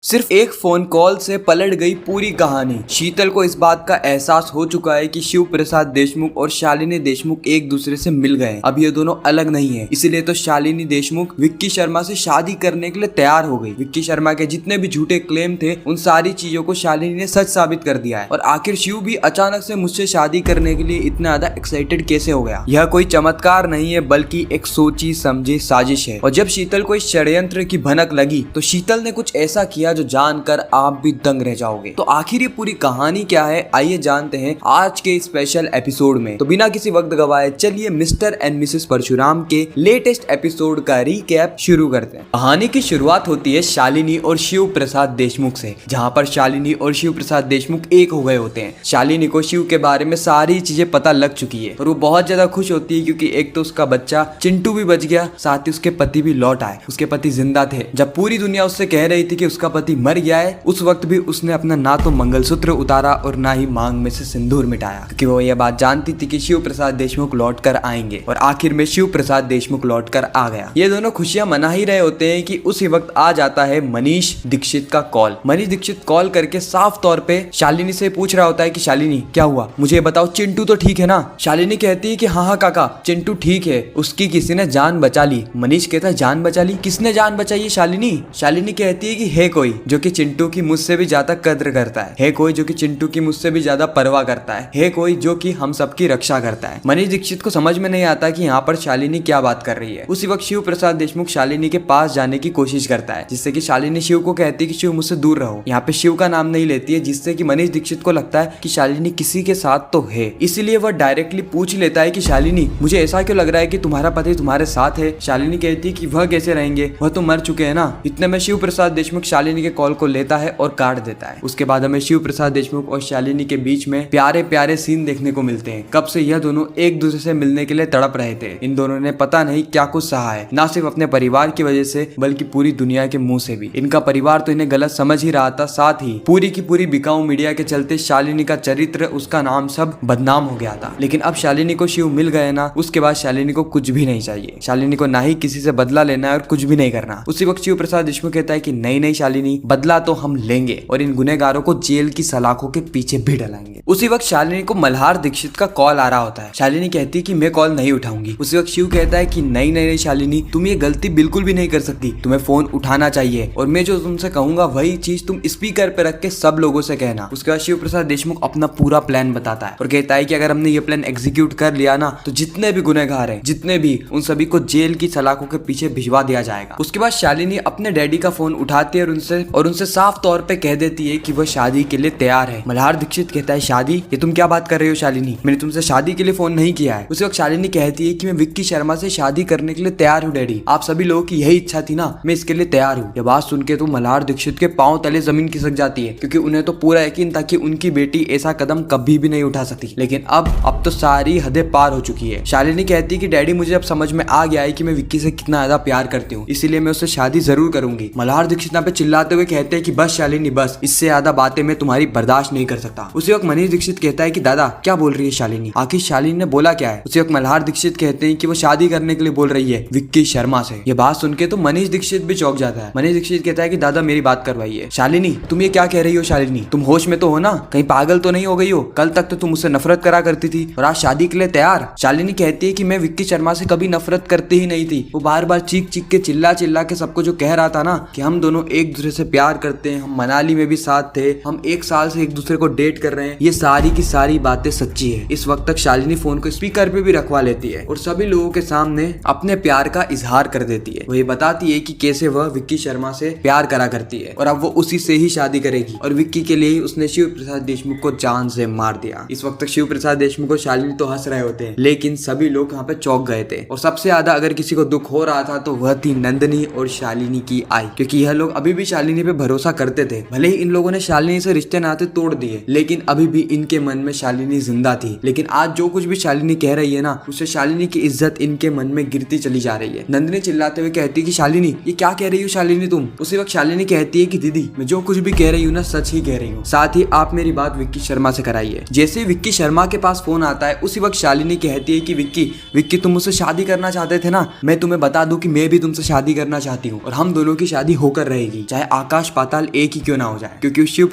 सिर्फ एक phone call से पलट गई पूरी कहानी। शीतल को इस बात का एहसास हो चुका है कि शिव प्रसाद देशमुख और शालिनी देशमुख एक दूसरे से मिल गए। अब ये दोनों अलग नहीं है, इसीलिए तो शालिनी देशमुख विक्की शर्मा से शादी करने के लिए तैयार हो गई। विक्की शर्मा के जितने भी झूठे क्लेम थे उन सारी चीजों को शालिनी ने सच साबित कर दिया है। और आखिर शिव भी अचानक से मुझसे शादी करने के लिए इतना ज्यादा एक्साइटेड कैसे हो गया? यह कोई चमत्कार नहीं है बल्कि एक सोची समझी साजिश है। और जब शीतल को इस षड्यंत्र की भनक लगी तो शीतल ने कुछ ऐसा किया जो जानकर आप भी दंग रह जाओगे। तो आखिर ये पूरी कहानी क्या है, आइए जानते हैं आज के स्पेशल एपिसोड में। तो बिना किसी वक्त गवाए चलिए मिस्टर एंड मिसेस परशुराम के लेटेस्ट एपिसोड का रिकैप शुरू करते हैं। कहानी की शुरुआत होती है शालिनी और शिव प्रसाद देशमुख से, जहाँ पर शालिनी और शिव प्रसाद देशमुख एक हो गए होते हैं। शालिनी को शिव के बारे में सारी चीजें पता लग चुकी है और वो बहुत ज्यादा खुश होती है क्योंकि एक तो उसका बच्चा चिंटू भी बच गया, साथ ही उसके पति भी लौट आए। उसके पति जिंदा थे। जब पूरी दुनिया उससे कह रही थी कि उसका पति मर गया है, उस वक्त भी उसने अपना ना तो मंगलसूत्र उतारा और ना ही मांग में से सिंदूर मिटाया, क्योंकि वो यह बात जानती थी कि शिव प्रसाद देशमुख लौट कर आएंगे। और आखिर में शिव प्रसाद देशमुख लौट कर आ गया। ये दोनों खुशियां मना ही रहे होते हैं कि उसी वक्त आ जाता है मनीष दीक्षित का कॉल। मनीष दीक्षित कॉल करके साफ तौर पे शालिनी से पूछ रहा होता है कि शालिनी क्या हुआ, मुझे बताओ, चिंटू तो ठीक है ना? शालिनी कहती है कि हाँ हाँ काका, चिंटू ठीक है, उसकी किसी ने जान बचा ली। मनीष कहता है जान बचा ली? किसने जान बचाई है शालिनी? शालिनी कहती है कि है कोई जो कि चिंटू की मुझसे भी ज्यादा कद्र करता है कोई जो कि चिंटू की मुझसे भी ज्यादा परवाह करता है कोई जो कि हम सबकी रक्षा करता है। मनीष दीक्षित को समझ में नहीं आता कि यहाँ पर शालिनी क्या बात कर रही है। उसी वक्त शिव प्रसाद देशमुख शालिनी के पास जाने की कोशिश करता है, जिससे कि शालिनी शिव को कहती है कि शिव मुझसे दूर रहो। यहाँ पे शिव का नाम नहीं लेती है, जिससे कि मनीष दीक्षित को लगता है कि शालिनी किसी के साथ तो है। इसीलिए वह डायरेक्टली पूछ लेता है कि शालिनी मुझे ऐसा क्यों लग रहा है कि तुम्हारा पति तुम्हारे साथ है? शालिनी कहती है कि वह कैसे रहेंगे, वह तो मर चुके हैं ना। इतने में शिव प्रसाद देशमुख शालिनी के कॉल को लेता है और काट देता है। उसके बाद हमें शिव प्रसाद देशमुख और शालिनी के बीच में प्यारे प्यारे सीन देखने को मिलते हैं। कब से यह दोनों एक दूसरे से मिलने के लिए तड़प रहे थे। इन दोनों ने पता नहीं क्या कुछ सहा है, ना सिर्फ अपने परिवार की वजह से बल्कि पूरी दुनिया के मुंह से भी। इनका परिवार तो इन्हें गलत समझ ही रहा था, साथ ही पूरी की पूरी बिकाऊ मीडिया के चलते शालिनी का चरित्र, उसका नाम सब बदनाम हो गया था। लेकिन अब शालिनी को शिव मिल गए ना, उसके बाद शालिनी को कुछ भी नहीं चाहिए। शालिनी को ना ही किसी से बदला लेना है और कुछ भी नहीं करना। उसी वक्त शिव प्रसाद देशमुख कहता है कि नहीं नहीं शालिनी, बदला तो हम लेंगे और इन गुनहगारों को जेल की सलाखों के पीछे भी डलाएंगे। उसी वक्त शालिनी को मल्हार दीक्षित का कॉल आ रहा होता है। शालिनी कहती है कि मैं कॉल नहीं उठाऊंगी। उसी वक्त शिव कहता है कि नहीं नहीं नहीं शालिनी, तुम ये गलती बिल्कुल भी नहीं कर सकती, तुम्हें फोन उठाना चाहिए और मैं जो तुमसे कहूंगा वही चीज तुम स्पीकर पे रख के सब लोगों से कहना। उसके बाद शिव प्रसाद देशमुख अपना पूरा प्लान बताता है और कहता है कि अगर हमने ये प्लान एग्जीक्यूट कर लिया ना तो जितने भी गुनहगार हैं, जितने भी, उन सभी को जेल की सलाखों के पीछे भिजवा दिया जाएगा। उसके बाद शालिनी अपने डैडी का फोन उठाती है और उनसे साफ तौर पे कह देती है कि वह शादी के लिए तैयार है। मल्हार दीक्षित कहता है शादी, ये तुम क्या बात कर रही हो शालिनी, मैंने तुमसे शादी के लिए फोन नहीं किया है। उसी वक्त शालिनी कहती है कि मैं विक्की शर्मा से शादी करने के लिए तैयार हूँ डैडी, आप सभी लोगों की यही इच्छा थी ना, मैं इसके लिए तैयार हूँ। यह बात सुन के तो मल्हार दीक्षित के पांव तले जमीन खिसक जाती है, क्योंकि उन्हें तो पूरा यकीन था कि उनकी बेटी ऐसा कदम कभी भी नहीं उठा सकती। लेकिन अब तो सारी हदें पार हो चुकी है। शालिनी कहती है कि डैडी मुझे अब समझ में आ गया है कि मैं विक्की से कितना ज्यादा प्यार करती हूँ, इसीलिए मैं उससे शादी जरूर करूंगी। मल्हार दीक्षित यहाँ पे चिल्लाते हुए कहते हैं कि बस शालिनी बस, इससे ज्यादा बातें मैं तुम्हारी बर्दाश्त नहीं कर सकता। उसी वक्त मनीष दीक्षित कहता है कि दादा क्या बोल रही है शालिनी, आखिर शालिनी ने बोला क्या है? उसी वक्त मल्हार दीक्षित कहते हैं कि वो शादी करने के लिए बोल रही है विक्की शर्मा से। ये बात सुन के तो मनीष दीक्षित भी चौंक जाता है। मनीष दीक्षित कहता है कि दादा मेरी बात करवाइए। शालिनी तुम ये क्या कह रही हो शालिनी, तुम होश में तो हो ना, कहीं पागल तो नहीं हो गई हो? कल तक तो तुम मुझसे नफरत करा करती थी और आज शादी के लिए तैयार। शालिनी कहती है कि मैं विक्की शर्मा से कभी नफरत करती ही नहीं थी। वो बार बार चीख चीख के चिल्ला चिल्ला के सबको जो कह रहा था ना कि हम दोनों एक दूसरे से प्यार करते हैं, हम मनाली में भी साथ थे, हम एक साल से एक दूसरे को डेट कर रहे हैं, ये सारी की सारी बातें सच्ची है। इस वक्त तक शालिनी फोन को स्पीकर पे भी रखवा लेती है और सभी लोगों के सामने अपने प्यार का इजहार कर देती है। वो ये बताती है कि कैसे वह विक्की शर्मा से प्यार करा करती है और अब वो उसी से ही शादी करेगी और विक्की के लिए ही उसने शिव प्रसाद देशमुख को जान से मार दिया। इस वक्त तक शिव प्रसाद देशमुख और शालिनी तो हंस रहे होते हैं, लेकिन सभी लोग यहाँ पे चौंक गए थे। और सबसे ज्यादा अगर किसी को दुख हो रहा था तो वह थी नंदिनी और शालिनी की आई, क्योंकि यह लोग अभी भी शालिनी पे भरोसा करते थे। भले ही इन लोगों ने शालिनी से रिश्ते नाते तोड़ दिए, लेकिन अभी भी इनके मन में शालिनी जिंदा थी। लेकिन आज जो कुछ भी शालिनी कह रही है ना, उससे शालिनी की इज्जत इनके मन में गिरती चली जा रही है। नंदिनी चिल्लाते हुए कहती है कि शालिनी ये क्या कह रही हो शालिनी तुम? उसी वक्त शालिनी कहती है कि दीदी मैं जो कुछ भी कह रही हूँ ना सच ही कह रही हूँ, साथ ही आप मेरी बात विक्की शर्मा से कराइए। जैसे विक्की शर्मा के पास फोन आता है उसी वक्त शालिनी कहती है कि विक्की तुम मुझसे शादी करना चाहते थे ना, मैं तुम्हें बता दूं कि मैं भी तुमसे शादी करना चाहती हूँ और हम दोनों की शादी होकर रहेगी, चाहे आकाश पाताल एक ही क्यों ना हो जाए, क्योंकि उस शिव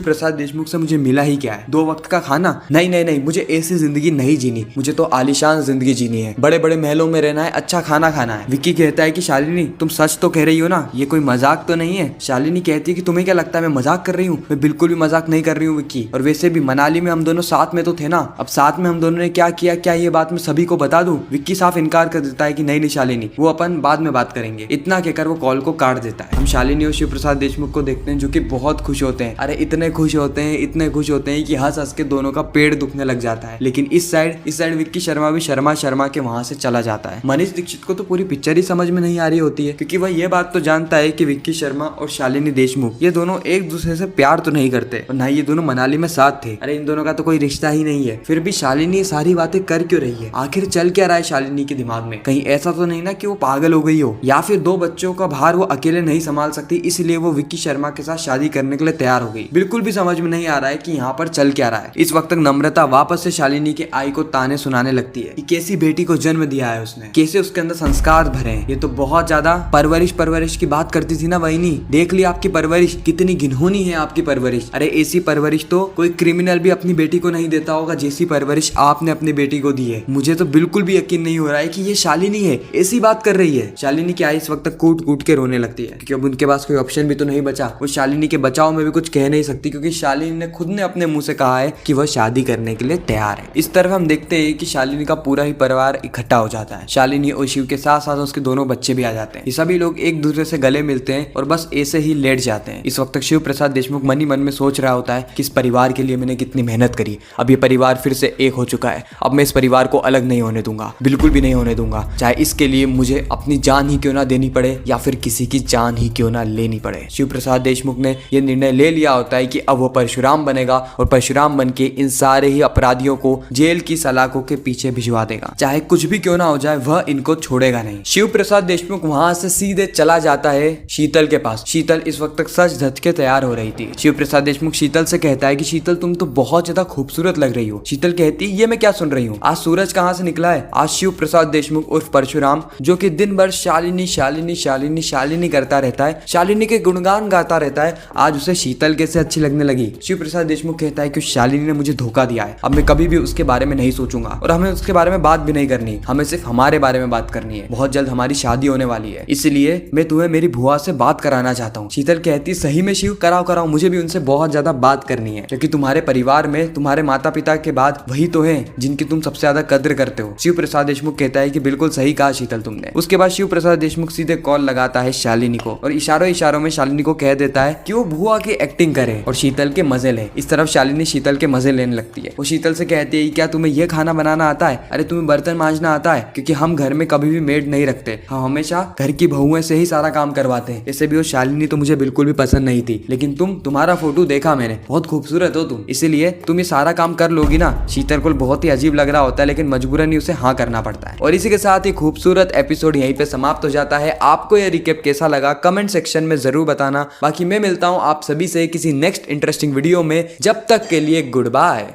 प्रसाद देशमुख से मुझे मिला ही क्या है, 2 वक्त का खाना। नहीं, मुझे ऐसी जिंदगी नहीं जीनी, मुझे तो आलीशान जिंदगी जीनी है, बड़े बड़े महलों में रहना है, अच्छा खाना खाना है। विक्की कहता है कि शालिनी तुम सच तो कह रही हो ना, ये कोई मजाक तो नहीं है। शालिनी कहती है कि तुम्हें क्या लगता है मैं मजाक कर रही हूँ? मैं बिल्कुल भी मजाक नहीं कर रही हूँ विक्की, और वैसे भी मनाली में हम दोनों साथ में तो थे ना, अब साथ में हम दोनों ने क्या किया, क्या ये बात मैं सभी को बता दूं? विक्की साफ इनकार कर देता है कि नहीं शालिनी, वो अपन बाद में बात करेंगे। इतना कहकर वो कॉल को काट देता है। हम शालिनी और शिव प्रसाद देशमुख को देखते हैं जो कि बहुत खुश होते हैं। अरे इतने खुश होते हैं कि हंस हंस के दोनों का पेड़ दुखने लग जाता है। लेकिन इस साइड विक्की शर्मा भी शर्मा के वहां से चला जाता है। मनीष दीक्षित को तो पूरी पिक्चर ही समझ में नहीं आ रही होती है, क्योंकि वह ये बात तो जानता है कि विक्की शर्मा और शालिनी देशमुख ये दोनों एक दूसरे से प्यार तो नहीं करते, और ना ये दोनों मनाली में साथ थे। अरे इन दोनों का तो कोई रिश्ता ही नहीं है। फिर भी शालिनी ये सारी बातें कर क्यों रही है? आखिर चल क्या रहा है शालिनी के दिमाग में? कहीं ऐसा तो नहीं ना कि वो पागल हो गई हो, या फिर 2 बच्चों का भार वो अकेले नहीं संभाल सकती, इसलिए वो विक्की शर्मा के साथ शादी करने के लिए तैयार हो गई। बिल्कुल भी समझ में नहीं आ रहा है कि यहाँ पर चल क्या रहा है। इस वक्त तक नम्रता वापस से शालिनी के आई को ताने सुनाने लगती है कि कैसी बेटी को जन्म दिया है उसने, कैसे उसके अंदर संस्कार भरे हैं। ये तो बहुत ज्यादा परवरिश की बात करती थी ना वहीनी, देख ली आपकी परवरिश कितनी घिनौनी है आपकी परवरिश। अरे ऐसी परवरिश तो कोई क्रिमिनल भी अपनी बेटी को नहीं देता होगा जैसी परवरिश आपने अपनी बेटी को दी है। मुझे तो बिल्कुल भी यकीन नहीं हो रहा है कि ये शालिनी है, ऐसी बात कर रही है। शालिनी की आई इस वक्त तक कूट के रोने लगती है, क्योंकि अब उनके पास कोई ऑप्शन भी तो नहीं बचा। वो शालिनी के बचाव में भी कुछ कह नहीं सकती, क्योंकि शालिनी ने खुद ने अपने मुंह से कहा है कि वह शादी करने के लिए तैयार है। इस तरफ हम देखते हैं कि शालिनी का पूरा ही परिवार इकट्ठा हो जाता है। शालिनी और शिव के साथ साथ उसके दोनों बच्चे भी आ जाते हैं। ये सभी लोग एक दूसरे से गले मिलते हैं और बस ऐसे ही लेट जाते हैं। इस वक्त तक शिव प्रसाद देशमुख मन ही मन में सोच रहा होता है कि इस परिवार के लिए मैंने कितनी मेहनत करी, अब ये परिवार फिर से एक हो चुका है, अब मैं इस परिवार को अलग नहीं होने दूंगा, बिल्कुल भी नहीं होने दूंगा, चाहे इसके लिए मुझे अपनी जान ही क्यों ना देनी पड़े या फिर किसी की जान ही क्यों ना लेनी पड़े। शिव प्रसाद देशमुख ने यह निर्णय ले लिया होता है कि अब वो परशुराम बनेगा और परशुराम बन के इन सारे ही अपराधियों को जेल की सलाखों के पीछे भिजवा देगा, चाहे कुछ भी क्यों ना हो जाए, वह इनको छोड़ेगा नहीं। शिव प्रसाद देशमुख वहां से सीधे चला जाता है शीतल के पास। शीतल इस वक्त तक सच धज के तैयार हो रही थी। शिव प्रसाद देशमुख शीतल से कहता है कि शीतल तुम तो बहुत ज्यादा खूबसूरत लग रही हो। शीतल कहती है ये मैं क्या सुन रही हूँ, आज सूरज कहाँ से निकला है? आज शिव प्रसाद देशमुख उर्फ परशुराम, जो कि दिन भर शालिनी शालिनी शालिनी शालिनी करता रहता है, शालिनी के गुणगान गाता रहता है, आज उसे शीतल कैसे अच्छी लगने लगी। शिव प्रसाद देशमुख कहता है कि शालिनी ने मुझे धोखा दिया है, अब मैं कभी भी उसके बारे में नहीं सोचूंगा और हमें उसके बारे में बात भी नहीं करनी, हमें सिर्फ हमारे बारे में बात करनी है। बहुत जल्द हमारी शादी होने वाली है, इसलिए मैं तुम्हें मेरी बुआ से बात कराना चाहता हूँ। शीतल कहती सही में शिव, कराओ, मुझे भी उनसे बहुत ज्यादा बात करनी है, क्योंकि तुम्हारे परिवार में तुम्हारे माता पिता के बाद वही तो है जिनकी तुम सबसे ज्यादा कद्र करते हो। शिव प्रसाद देशमुख कहता है कि बिल्कुल सही कहा शीतल तुमने। उसके बाद शिव प्रसाद देशमुख सीधे कॉल लगाता है शालिनी को और इशारों में शालिनी को कह देता है कि वो बुआ की एक्टिंग करे और शीतल के मजे ले। इस तरफ शालिनी शीतल के मजे लेने लगती है। वो शीतल से कहती है क्या तुम्हें ये खाना बनाना आता है? अरे तुम्हें बर्तन मांजना आता है? क्योंकि हम घर में कभी भी मेड नहीं रखते, हम हमेशा घर की बहुओं से ही सारा काम करवाते हैं। ऐसे भी वो शालिनी तो मुझे बिल्कुल भी पसंद नहीं थी, लेकिन तुम्हारा फोटो देखा मैंने, बहुत खूबसूरत हो तुम, इसीलिए तुम ये सारा काम कर लोगी ना। शीतल को बहुत ही अजीब लग रहा होता है, लेकिन मजबूरन ही उसे हाँ करना पड़ता है। और इसी के साथ ही खूबसूरत एपिसोड यहीं पे समाप्त हो जाता है। आपको यह रिकेप कैसा लगा कमेंट सेक्शन में जरूर बताना। बाकी मैं मिलता हूँ आप सभी से किसी नेक्स्ट इंटरेस्टिंग वीडियो में, जब तक के लिए गुड बाय।